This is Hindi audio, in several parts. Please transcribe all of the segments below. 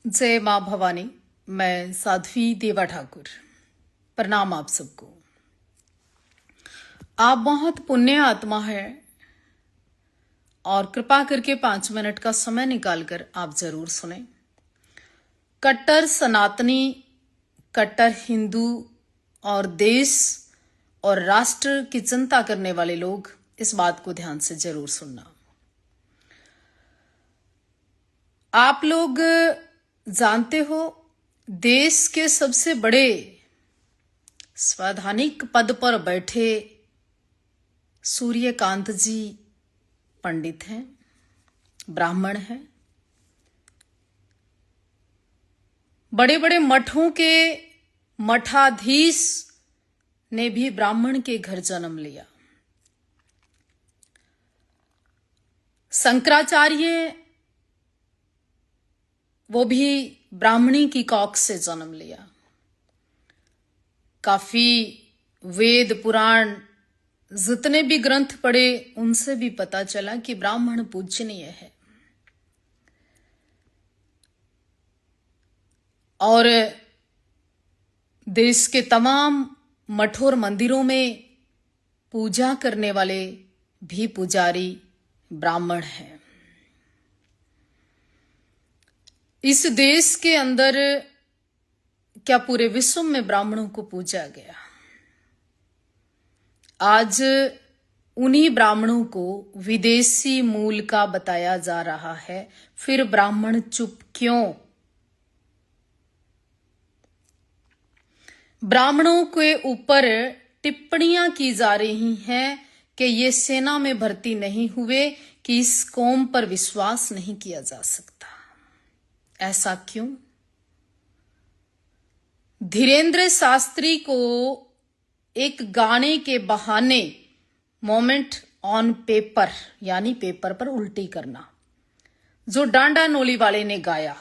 जय माँ भवानी। मैं साध्वी देवा ठाकुर। प्रणाम आप सबको। आप बहुत पुण्य आत्मा है और कृपा करके 5 मिनट का समय निकालकर आप जरूर सुने। कट्टर सनातनी, कट्टर हिंदू और देश और राष्ट्र की चिंता करने वाले लोग इस बात को ध्यान से जरूर सुनना। आप लोग जानते हो, देश के सबसे बड़े संवैधानिक पद पर बैठे सूर्यकांत जी पंडित हैं, ब्राह्मण हैं। बड़े बड़े मठों के मठाधीश ने भी ब्राह्मण के घर जन्म लिया। शंकराचार्य, वो भी ब्राह्मणी की कॉक से जन्म लिया। काफी वेद पुराण जितने भी ग्रंथ पढ़े उनसे भी पता चला कि ब्राह्मण पूजनीय है। और देश के तमाम मठों और मंदिरों में पूजा करने वाले भी पुजारी ब्राह्मण हैं। इस देश के अंदर क्या पूरे विश्व में ब्राह्मणों को पूजा गया। आज उन्हीं ब्राह्मणों को विदेशी मूल का बताया जा रहा है। फिर ब्राह्मण चुप क्यों? ब्राह्मणों के ऊपर टिप्पणियां की जा रही हैं कि ये सेना में भर्ती नहीं हुए, कि इस कौम पर विश्वास नहीं किया जा सकता। ऐसा क्यों? धीरेन्द्र शास्त्री को एक गाने के बहाने मोमेंट ऑन पेपर, यानी पेपर पर उल्टी करना, जो डांडा नोली वाले ने गाया,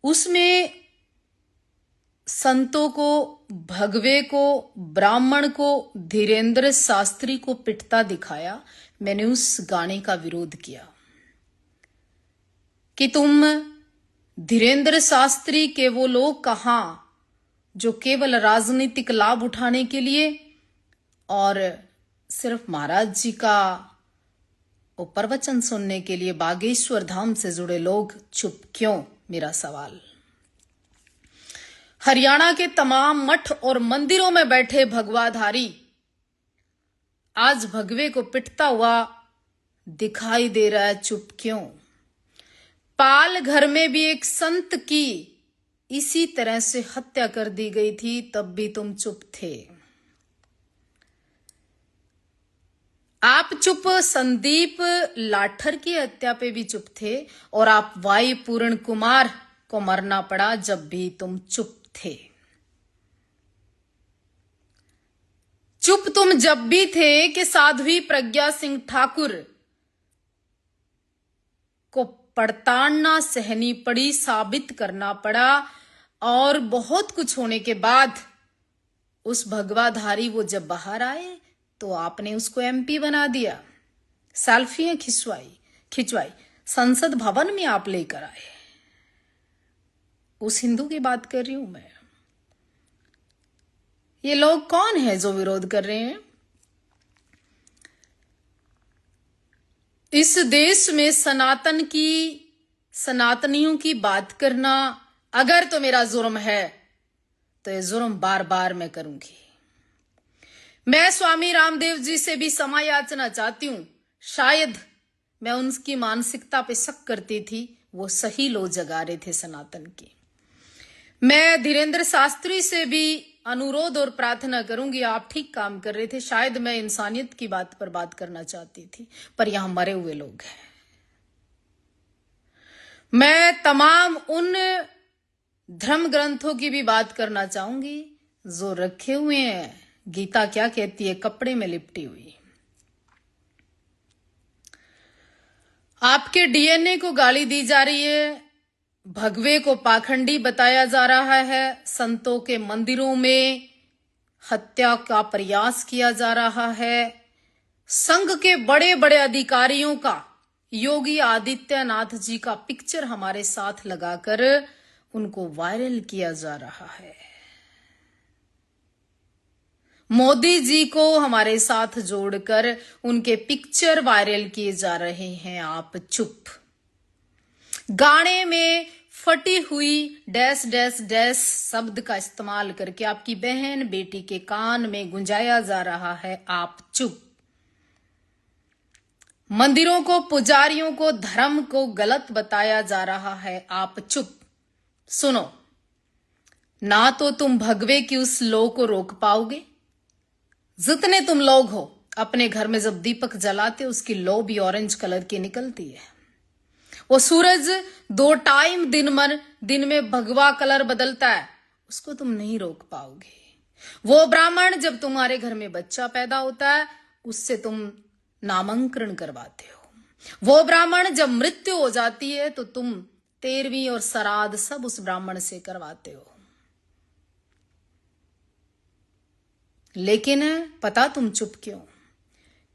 उसमें संतों को, भगवे को, ब्राह्मण को, धीरेन्द्र शास्त्री को पिटता दिखाया। मैंने उस गाने का विरोध किया कि तुम धीरेन्द्र शास्त्री के वो लोग कहां जो केवल राजनीतिक लाभ उठाने के लिए और सिर्फ महाराज जी का वो प्रवचन सुनने के लिए बागेश्वर धाम से जुड़े लोग चुप क्यों? मेरा सवाल। हरियाणा के तमाम मठ और मंदिरों में बैठे भगवाधारी आज भगवे को पिटता हुआ दिखाई दे रहा है, चुप क्यों? पाल घर में भी एक संत की इसी तरह से हत्या कर दी गई थी, तब भी तुम चुप थे। आप चुप संदीप लाठर की हत्या पे भी चुप थे, और आप वाई पूर्ण कुमार को मरना पड़ा जब भी तुम चुप थे। चुप तुम जब भी थे कि साध्वी प्रज्ञा सिंह ठाकुर को पड़ताड़ना सहनी पड़ी, साबित करना पड़ा, और बहुत कुछ होने के बाद उस भगवाधारी वो जब बाहर आए तो आपने उसको एमपी बना दिया। सेल्फियां खिंचवाई संसद भवन में आप लेकर आए। उस हिंदू की बात कर रही हूं मैं। ये लोग कौन है जो विरोध कर रहे हैं? इस देश में सनातनियों की बात करना अगर तो मेरा जुर्म है, तो ये जुर्म बार बार मैं करूंगी। मैं स्वामी रामदेव जी से भी क्षमा याचना चाहती हूं। शायद मैं उनकी मानसिकता पे शक करती थी, वो सही लोग जगा रहे थे सनातन की। मैं धीरेन्द्र शास्त्री से भी अनुरोध और प्रार्थना करूंगी, आप ठीक काम कर रहे थे। शायद मैं इंसानियत की बात पर बात करना चाहती थी, पर यहां मरे हुए लोग हैं। मैं तमाम उन धर्म ग्रंथों की भी बात करना चाहूंगी जो रखे हुए हैं। गीता क्या कहती है? कपड़े में लिपटी हुई। आपके डीएनए को गाली दी जा रही है, भगवे को पाखंडी बताया जा रहा है, संतों के मंदिरों में हत्या का प्रयास किया जा रहा है, संघ के बड़े बड़े अधिकारियों का योगी आदित्यनाथ जी का पिक्चर हमारे साथ लगाकर उनको वायरल किया जा रहा है। मोदी जी को हमारे साथ जोड़कर उनके पिक्चर वायरल किए जा रहे हैं। आप चुप। गाने में फटी हुई डैश डैश डैश शब्द का इस्तेमाल करके आपकी बहन बेटी के कान में गुंजाया जा रहा है। आप चुप। मंदिरों को, पुजारियों को, धर्म को गलत बताया जा रहा है। आप चुप। सुनो, ना तो तुम भगवे की उस लो को रोक पाओगे। जितने तुम लोग हो, अपने घर में जब दीपक जलाते हो उसकी लो भी ऑरेंज कलर की निकलती है। वो सूरज 2 टाइम दिन में भगवा कलर बदलता है, उसको तुम नहीं रोक पाओगे। वो ब्राह्मण जब तुम्हारे घर में बच्चा पैदा होता है उससे तुम नामांकन करवाते हो। वो ब्राह्मण जब मृत्यु हो जाती है तो तुम 13वीं और श्राद्ध सब उस ब्राह्मण से करवाते हो। लेकिन पता तुम चुप क्यों?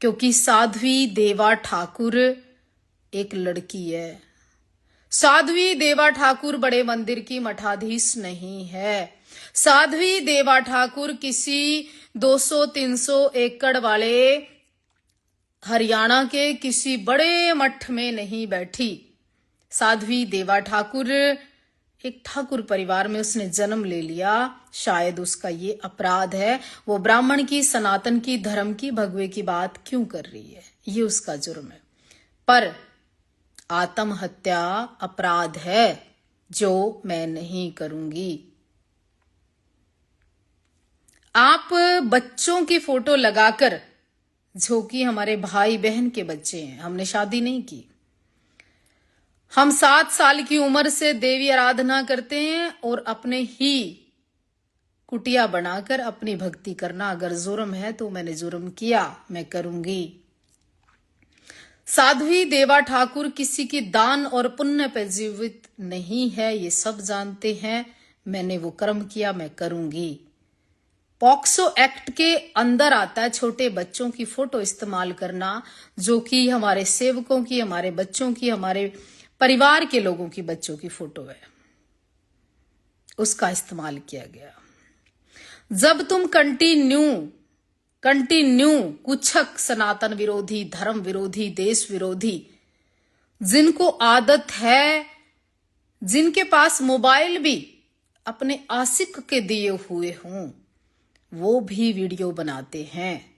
क्योंकि साध्वी देवा ठाकुर एक लड़की है। साध्वी देवा ठाकुर बड़े मंदिर की मठाधीश नहीं है। साध्वी देवा ठाकुर किसी 200-300 एकड़ वाले हरियाणा के किसी बड़े मठ में नहीं बैठी। साध्वी देवा ठाकुर एक ठाकुर परिवार में उसने जन्म ले लिया। शायद उसका ये अपराध है। वो ब्राह्मण की, सनातन की, धर्म की, भगवे की बात क्यों कर रही है, ये उसका जुर्म है। पर आत्महत्या अपराध है जो मैं नहीं करूंगी। आप बच्चों की फोटो लगाकर, जो कि हमारे भाई बहन के बच्चे हैं, हमने शादी नहीं की, हम 7 साल की उम्र से देवी आराधना करते हैं और अपने ही कुटिया बनाकर अपनी भक्ति करना अगर जुर्म है तो मैंने जुर्म किया, मैं करूंगी। साध्वी देवा ठाकुर किसी की दान और पुण्य पर जीवित नहीं है, ये सब जानते हैं। मैंने वो कर्म किया, मैं करूंगी। पॉक्सो एक्ट के अंदर आता है छोटे बच्चों की फोटो इस्तेमाल करना, जो कि हमारे सेवकों की, हमारे बच्चों की, हमारे परिवार के लोगों की बच्चों की फोटो है, उसका इस्तेमाल किया गया। जब तुम कंटिन्यू कुछक, सनातन विरोधी, धर्म विरोधी, देश विरोधी, जिनको आदत है, जिनके पास मोबाइल भी अपने आशिक के दिए हुए हों, वो भी वीडियो बनाते हैं,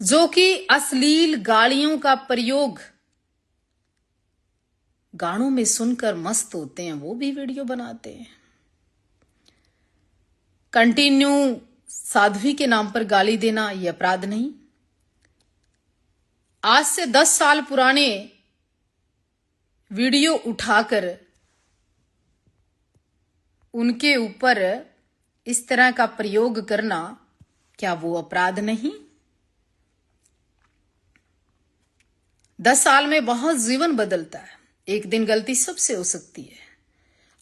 जो कि अश्लील गालियों का प्रयोग गानों में सुनकर मस्त होते हैं, वो भी वीडियो बनाते हैं। कंटिन्यू साध्वी के नाम पर गाली देना यह अपराध नहीं। आज से 10 साल पुराने वीडियो उठाकर उनके ऊपर इस तरह का प्रयोग करना, क्या वो अपराध नहीं? 10 साल में बहुत जीवन बदलता है। एक दिन गलती सबसे हो सकती है।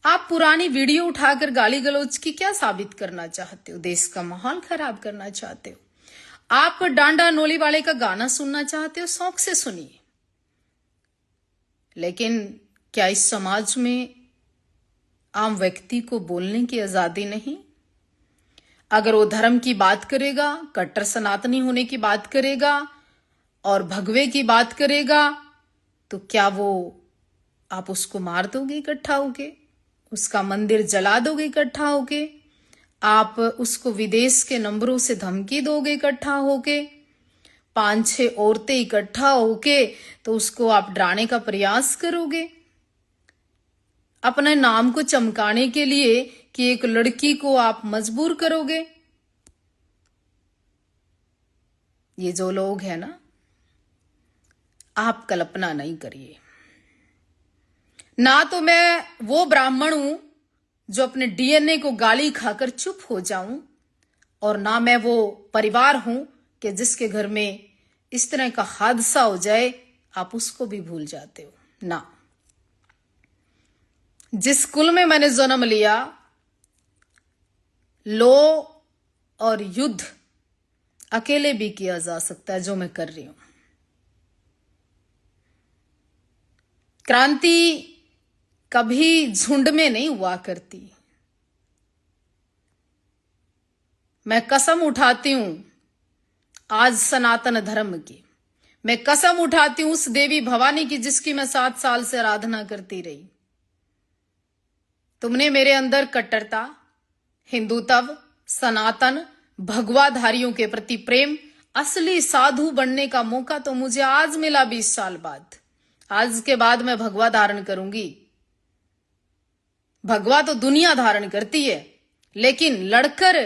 आप पुरानी वीडियो उठाकर गाली गलौज की क्या साबित करना चाहते हो? देश का माहौल खराब करना चाहते हो? आप डांडा नोली वाले का गाना सुनना चाहते हो? शौक से सुनिए। लेकिन क्या इस समाज में आम व्यक्ति को बोलने की आजादी नहीं? अगर वो धर्म की बात करेगा, कट्टर सनातनी होने की बात करेगा और भगवे की बात करेगा, तो क्या वो आप उसको मार दोगे इकट्ठा होके? उसका मंदिर जला दोगे इकट्ठा होके? आप उसको विदेश के नंबरों से धमकी दोगे इकट्ठा होके? 5-6 औरतें इकट्ठा होके तो उसको आप डराने का प्रयास करोगे? अपने नाम को चमकाने के लिए कि एक लड़की को आप मजबूर करोगे? ये जो लोग हैं ना, आप कल्पना नहीं करिए। ना तो मैं वो ब्राह्मण हूं जो अपने डीएनए को गाली खाकर चुप हो जाऊं, और ना मैं वो परिवार हूं कि जिसके घर में इस तरह का हादसा हो जाए आप उसको भी भूल जाते हो। ना, जिस कुल में मैंने जन्म लिया, लो और युद्ध अकेले भी किया जा सकता है, जो मैं कर रही हूं। क्रांति कभी झुंड में नहीं हुआ करती। मैं कसम उठाती हूं आज सनातन धर्म की, मैं कसम उठाती हूं उस देवी भवानी की जिसकी मैं 7 साल से आराधना करती रही। तुमने मेरे अंदर कट्टरता, हिंदुत्व, सनातन, भगवाधारियों के प्रति प्रेम, असली साधु बनने का मौका तो मुझे आज मिला 20 साल बाद। आज के बाद मैं भगवा धारण करूंगी। भगवा तो दुनिया धारण करती है, लेकिन लड़कर,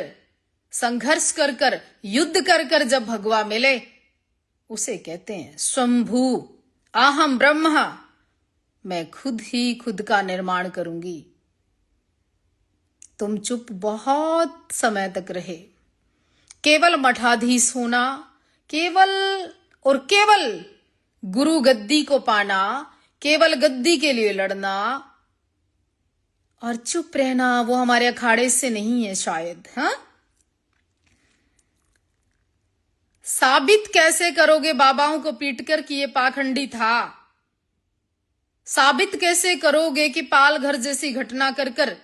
संघर्ष कर कर, युद्ध कर कर जब भगवा मिले उसे कहते हैं स्वयंभू अहम ब्रह्मा। मैं खुद ही खुद का निर्माण करूंगी। तुम चुप बहुत समय तक रहे। केवल मठाधीश होना, केवल और केवल गुरु गद्दी को पाना, केवल गद्दी के लिए लड़ना और चुप रहना, वो हमारे अखाड़े से नहीं है शायद। हाँ, साबित कैसे करोगे बाबाओं को पीटकर कि ये पाखंडी था? साबित कैसे करोगे कि पाल घर जैसी घटना कर कर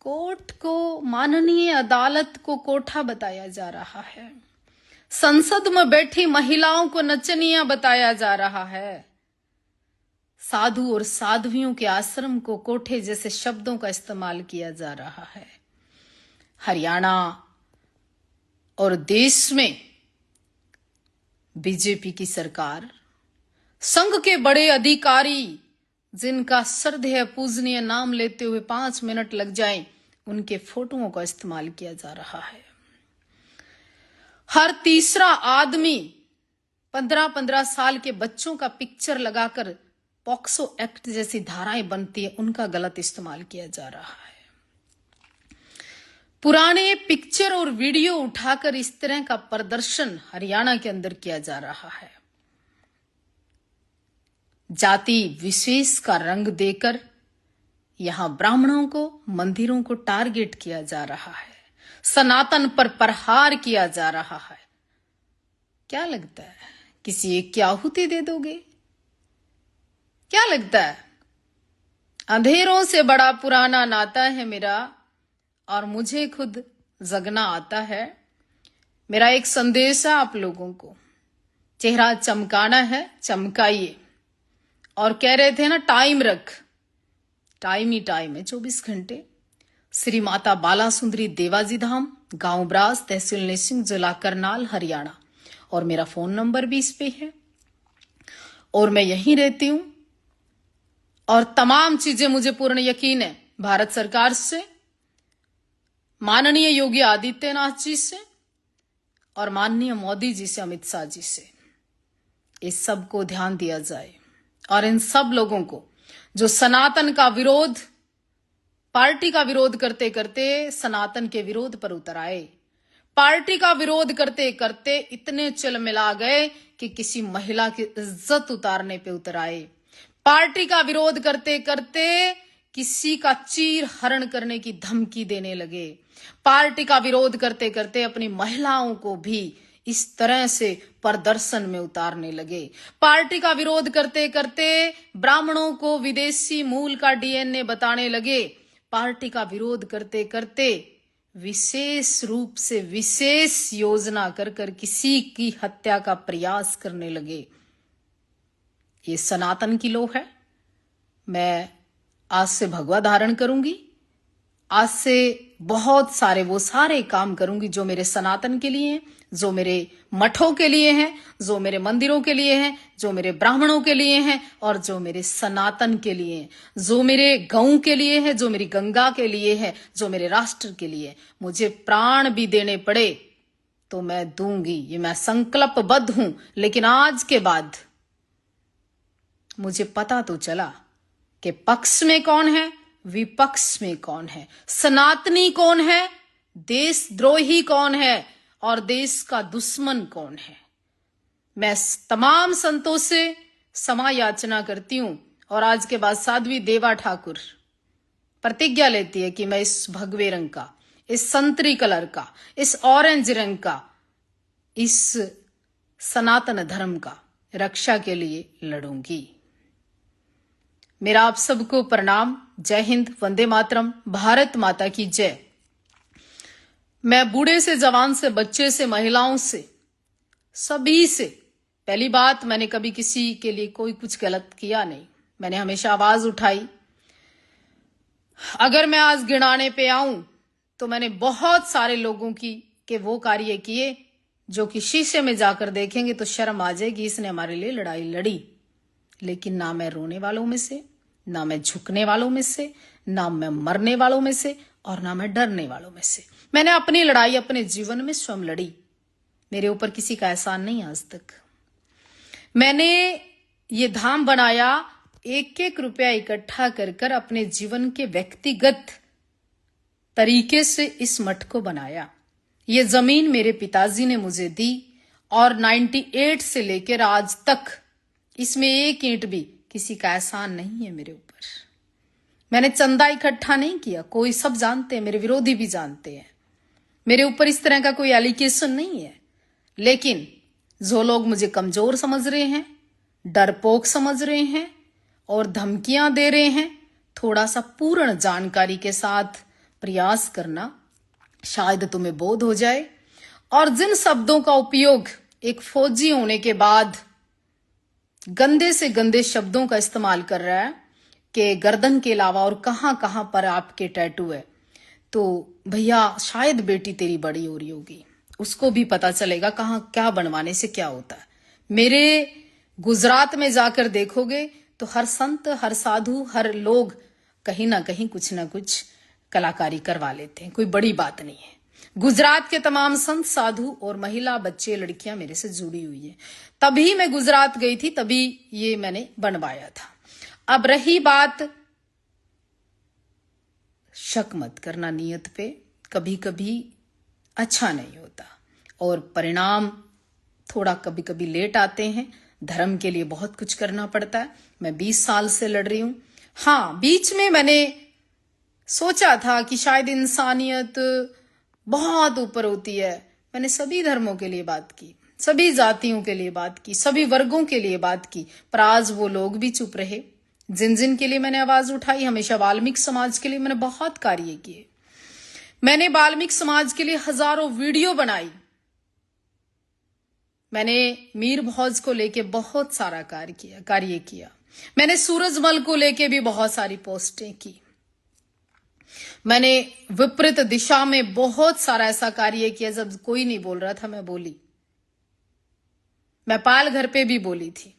कोर्ट को, माननीय अदालत को कोठा बताया जा रहा है, संसद में बैठी महिलाओं को नचनिया बताया जा रहा है, साधु और साध्वियों के आश्रम को कोठे जैसे शब्दों का इस्तेमाल किया जा रहा है। हरियाणा और देश में बीजेपी की सरकार, संघ के बड़े अधिकारी जिनका श्रद्धेय पूजनीय नाम लेते हुए 5 मिनट लग जाएं, उनके फोटोओं का इस्तेमाल किया जा रहा है। हर तीसरा आदमी 15-15 साल के बच्चों का पिक्चर लगाकर पॉक्सो एक्ट जैसी धाराएं बनती है, उनका गलत इस्तेमाल किया जा रहा है। पुराने पिक्चर और वीडियो उठाकर इस तरह का प्रदर्शन हरियाणा के अंदर किया जा रहा है। जाति विशेष का रंग देकर यहां ब्राह्मणों को, मंदिरों को टारगेट किया जा रहा है, सनातन पर प्रहार किया जा रहा है। क्या लगता है किसी एक की आहुति दे दोगे? क्या लगता है? अंधेरों से बड़ा पुराना नाता है मेरा और मुझे खुद जगना आता है। मेरा एक संदेश है आप लोगों को, चेहरा चमकाना है, चमकाइए। और कह रहे थे ना टाइम रख, टाइम ही टाइम है, 24 घंटे। श्री माता बाला सुंदरी देवाजी धाम, गांव ब्रास, तहसील नेसिंग, जिला करनाल, हरियाणा। और मेरा फोन नंबर भी इस पे है और मैं यहीं रहती हूं। और तमाम चीजें मुझे पूर्ण यकीन है भारत सरकार से, माननीय योगी आदित्यनाथ जी से और माननीय मोदी जी से, अमित शाह जी से, इस सब को ध्यान दिया जाए। और इन सब लोगों को जो सनातन का विरोध, पार्टी का विरोध करते करते सनातन के विरोध पर उतर आए, पार्टी का विरोध करते करते इतने चिल मिला गए कि किसी महिला की इज्जत उतारने पे उतर आए, पार्टी का विरोध करते करते किसी का चीर हरण करने की धमकी देने लगे, पार्टी का विरोध करते करते अपनी महिलाओं को भी इस तरह से प्रदर्शन में उतारने लगे, पार्टी का विरोध करते करते ब्राह्मणों को विदेशी मूल का डीएनए बताने लगे, पार्टी का विरोध करते करते विशेष रूप से विशेष योजना कर कर किसी की हत्या का प्रयास करने लगे। ये सनातन की लोग है। मैं आज से भगवा धारण करूंगी, आज से बहुत सारे वो सारे काम करूंगी जो मेरे सनातन के लिए हैं, जो मेरे मठों के लिए हैं, जो मेरे मंदिरों के लिए हैं, जो मेरे ब्राह्मणों के लिए हैं और जो मेरे सनातन के लिए हैं, जो मेरे गऊ के लिए है, जो मेरी गंगा के लिए है, जो मेरे राष्ट्र के लिए। मुझे प्राण भी देने पड़े तो मैं दूंगी, ये मैं संकल्पबद्ध हूं। लेकिन आज के बाद मुझे पता तो चला कि पक्ष में कौन है, विपक्ष में कौन है, सनातनी कौन है, देशद्रोही कौन है और देश का दुश्मन कौन है। मैं तमाम संतों से क्षमा याचना करती हूं और आज के बाद साध्वी देवा ठाकुर प्रतिज्ञा लेती है कि मैं इस भगवे रंग का, इस संतरी कलर का, इस ऑरेंज रंग का, इस सनातन धर्म का रक्षा के लिए लड़ूंगी। मेरा आप सबको प्रणाम। जय हिंद, वंदे मातरम, भारत माता की जय। मैं बूढ़े से जवान से बच्चे से महिलाओं से सभी से, पहली बात, मैंने कभी किसी के लिए कोई कुछ गलत किया नहीं। मैंने हमेशा आवाज उठाई। अगर मैं आज गिनाने पे आऊं तो मैंने बहुत सारे लोगों के वो कार्य किए जो कि शीशे में जाकर देखेंगे तो शर्म आ जाएगी, इसने हमारे लिए लड़ाई लड़ी। लेकिन ना मैं रोने वालों में से, ना मैं झुकने वालों में से, ना मैं मरने वालों में से, और ना मैं डरने वालों में से। मैंने अपनी लड़ाई अपने जीवन में स्वयं लड़ी। मेरे ऊपर किसी का एहसान नहीं आज तक। मैंने ये धाम बनाया, एक एक रुपया इकट्ठा कर कर अपने जीवन के व्यक्तिगत तरीके से इस मठ को बनाया। ये जमीन मेरे पिताजी ने मुझे दी और 98 से लेकर आज तक इसमें एक ईंट भी किसी का एहसान नहीं है मेरे ऊपर। मैंने चंदा इकट्ठा नहीं किया, कोई सब जानते हैं, मेरे विरोधी भी जानते हैं। मेरे ऊपर इस तरह का कोई एलिगेशन नहीं है। लेकिन जो लोग मुझे कमजोर समझ रहे हैं, डरपोक समझ रहे हैं और धमकियां दे रहे हैं, थोड़ा सा पूर्ण जानकारी के साथ प्रयास करना, शायद तुम्हें बोध हो जाए। और जिन शब्दों का उपयोग एक फौजी होने के बाद गंदे से गंदे शब्दों का इस्तेमाल कर रहा है कि गर्दन के अलावा और कहां कहां पर आपके टैटू है, तो भैया शायद बेटी तेरी बड़ी हो रही होगी, उसको भी पता चलेगा कहां क्या बनवाने से क्या होता है। मेरे गुजरात में जाकर देखोगे तो हर संत, हर साधु, हर लोग कहीं ना कहीं कुछ ना कुछ कलाकारी करवा लेते हैं, कोई बड़ी बात नहीं है। गुजरात के तमाम संत, साधु और महिला, बच्चे, लड़कियां मेरे से जुड़ी हुई है। तभी मैं गुजरात गई थी, तभी ये मैंने बनवाया था। अब रही बात, शक मत करना नियत पे, कभी कभी अच्छा नहीं होता और परिणाम थोड़ा कभी कभी लेट आते हैं। धर्म के लिए बहुत कुछ करना पड़ता है। मैं 20 साल से लड़ रही हूं। हाँ, बीच में मैंने सोचा था कि शायद इंसानियत बहुत ऊपर होती है। मैंने सभी धर्मों के लिए बात की, सभी जातियों के लिए बात की, सभी वर्गों के लिए बात की, पर आज वो लोग भी चुप रहे जिन जिन के लिए मैंने आवाज उठाई। हमेशा वाल्मीकि समाज के लिए मैंने बहुत कार्य किए। मैंने वाल्मीकि समाज के लिए हजारों वीडियो बनाई। मैंने मीर भोज को लेके बहुत सारा कार्य किया। मैंने सूरजमल को लेके भी बहुत सारी पोस्टें की। मैंने विपरीत दिशा में बहुत सारा ऐसा कार्य किया, जब कोई नहीं बोल रहा था मैं बोली। मैं पाल घर पे भी बोली थी।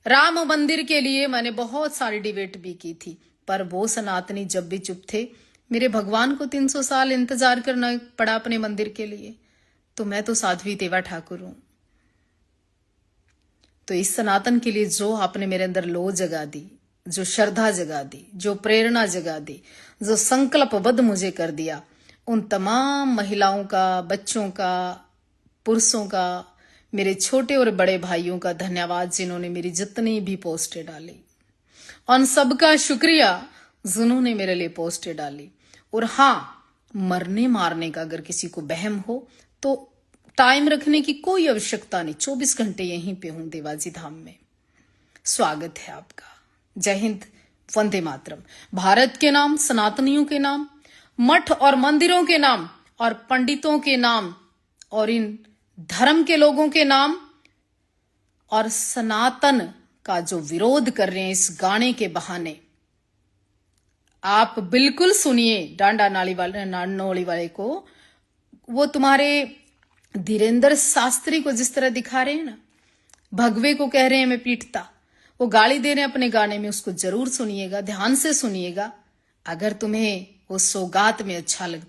राम मंदिर के लिए मैंने बहुत सारी डिबेट भी की थी, पर वो सनातनी जब भी चुप थे। मेरे भगवान को 300 साल इंतजार करना पड़ा अपने मंदिर के लिए, तो मैं तो साध्वी तेवा ठाकुर हूं। तो इस सनातन के लिए जो आपने मेरे अंदर लो जगा दी, जो श्रद्धा जगा दी, जो प्रेरणा जगा दी, जो संकल्पबद्ध मुझे कर दिया, उन तमाम महिलाओं का, बच्चों का, पुरुषों का, मेरे छोटे और बड़े भाइयों का धन्यवाद जिन्होंने मेरी जितनी भी पोस्टें डाली। उन सबका शुक्रिया जिन्होंने मेरे लिए पोस्टें डाली। और हाँ, मरने मारने का अगर किसी को वहम हो तो टाइम रखने की कोई आवश्यकता नहीं। 24 घंटे यहीं पे हूं देवाजी धाम में। स्वागत है आपका। जय हिंद, वंदे मातरम। भारत के नाम, सनातनियों के नाम, मठ और मंदिरों के नाम और पंडितों के नाम और इन धर्म के लोगों के नाम और सनातन का जो विरोध कर रहे हैं इस गाने के बहाने, आप बिल्कुल सुनिए डांडा नाली वाले को। वो तुम्हारे धीरेन्द्र शास्त्री को जिस तरह दिखा रहे हैं ना, भगवे को कह रहे हैं मैं पीटता, वो गाली दे रहे हैं अपने गाने में, उसको जरूर सुनिएगा, ध्यान से सुनिएगा। अगर तुम्हें वो सौगात में अच्छा लगता